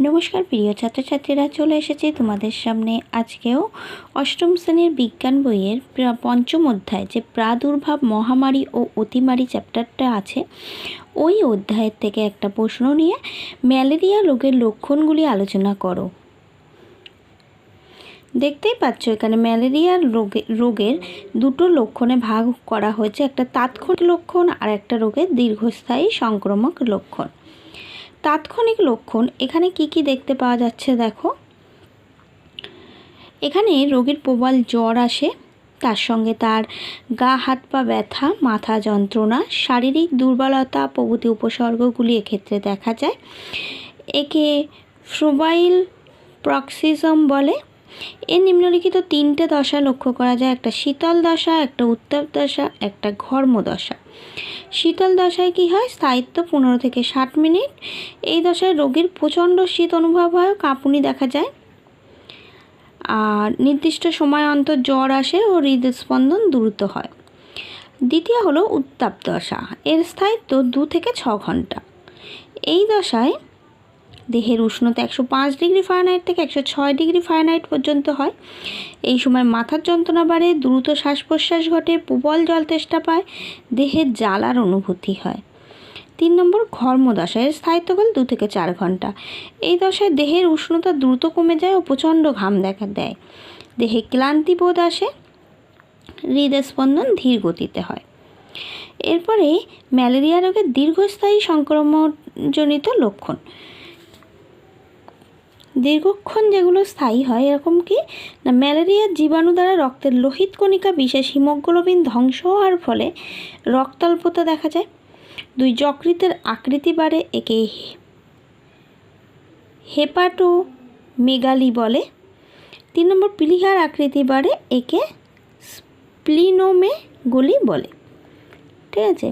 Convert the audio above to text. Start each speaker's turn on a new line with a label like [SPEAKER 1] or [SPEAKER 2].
[SPEAKER 1] নমস্কার প্রিয় ছাত্রছাত্রীরা, চলে এসেছি তোমাদের সামনে আজকেও অষ্টম শ্রেণীর বিজ্ঞান বইয়ের পঞ্চম অধ্যায় যে প্রাদুর্ভাব, মহামারী ও অতিমারী চ্যাপ্টারটা আছে, ওই অধ্যায়ের থেকে একটা প্রশ্ন নিয়ে ম্যালেরিয়া রোগের লক্ষণগুলি আলোচনা করো। দেখতেই পাচ্ছ এখানে ম্যালেরিয়া রোগের দুটো লক্ষণে ভাগ করা হয়েছে, একটা তাৎক্ষণিক লক্ষণ আর একটা রোগের দীর্ঘস্থায়ী সংক্রামক লক্ষণ। তাৎক্ষণিক লক্ষণ এখানে কি কি দেখতে পাওয়া যাচ্ছে দেখো। এখানে রোগীর প্রবল জ্বর আসে, তার সঙ্গে তার গা হাত পা ব্যথা, মাথা যন্ত্রণা, শারীরিক দুর্বলতা প্রভৃতি উপসর্গগুলি এক্ষেত্রে দেখা যায়। একে ফেব্রাইল প্রক্সিজম বলে। এর নিম্নলিখিত তিনটে দশা লক্ষ্য করা যায়, একটা শীতল দশা, একটা উত্তাপ দশা, একটা ঘর্ম দশা। শীতল দশায় কি হয়, স্থায়িত্ব 15 থেকে 60 মিনিট। এই দশায় রোগীর প্রচণ্ড শীত অনুভব হয়, কাঁপুনি দেখা যায়, আর নির্দিষ্ট সময় অন্তর জ্বর আসে ও হৃদস্পন্দন দ্রুত হয়। দ্বিতীয় হলো উত্তাপ দশা, এর স্থায়িত্ব 2 থেকে 6 ঘন্টা। এই দশায় দেহের উষ্ণতা 105 ডিগ্রি ফারেনহাইট থেকে 106 ডিগ্রি ফারেনহাইট পর্যন্ত হয়। এই সময় মাথার যন্ত্রণা বাড়ে, দ্রুত শ্বাস প্রশ্বাস ঘটে, প্রবল জল তেষ্টা পায়, দেহের জ্বালার অনুভূতি হয়। 3 নম্বর ঘর্ম দশা, এর স্থায়িত্বকাল 2 থেকে 4 ঘন্টা। এই দশায় দেহের উষ্ণতা দ্রুত কমে যায় ও প্রচণ্ড ঘাম দেখা দেয়, দেহে ক্লান্তি বোধ আসে, হৃদস্পন্দন ধীর গতিতে হয়। এরপরে ম্যালেরিয়া রোগের দীর্ঘস্থায়ী সংক্রমণজনিত লক্ষণ। দীর্ঘক্ষণ যেগুলো স্থায়ী হয় এরকম কি না, ম্যালেরিয়ার জীবাণু দ্বারা রক্তের লোহিত কণিকা বিশেষ হিমোগ্লোবিন ধ্বংস হওয়ার ফলে রক্তাল্পতা দেখা যায়। 2 যকৃতের আকৃতি বাড়ে, একে হেপাটোমেগালি বলে। 3 নম্বর প্লীহার আকৃতি বাড়ে, একে স্প্লিনোমেগালি বলে। ঠিক আছে।